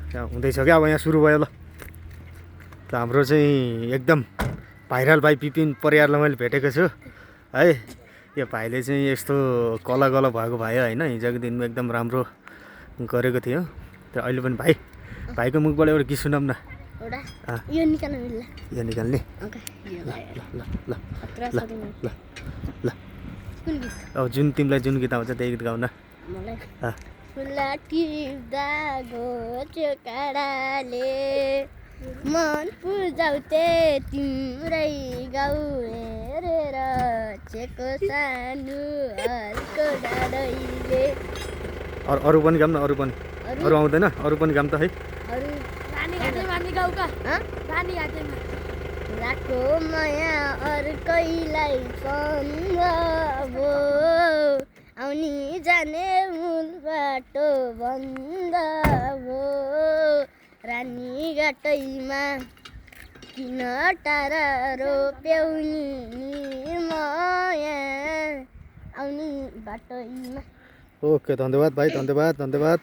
हुँदैछ क्या अब यहाँ सुरु भयो ल हाम्रो चाहिँ एकदम भाइरल भाइ विपिन परियारलाई मैले भेटेको छु है। यो भाइले चाहिँ यस्तो कला भएको भयो होइन। हिजोको दिनमा एकदम राम्रो गरेको थियो। त्यो अहिले पनि भाइको मुखबाट एउटा गीत सुनाऊँ न। यो निकाल्नु मिल्ला। यो निकाल्ने ल ल ल अब जुन तिमीलाई जुन गीत आउँछ त्यही गीत गाउन। फुला टिप्दा घोच्यो काँडाले मन पुजाउँथे तिम्रै गाउँ हेरेर चेको सानो हलको डाँडैले। अरू पनि गाउँ न। अरू आउँदैन? अरू पनि गाउँ त है। राको माया अर्कैलाई सम्झबो आउने जाने मूल बाटो बन्द भो रानी घाटैमा किन टाढा रोप्यौ नि माया आउने बाटैमा। ओके धन्यवाद भाइ, धन्यवाद।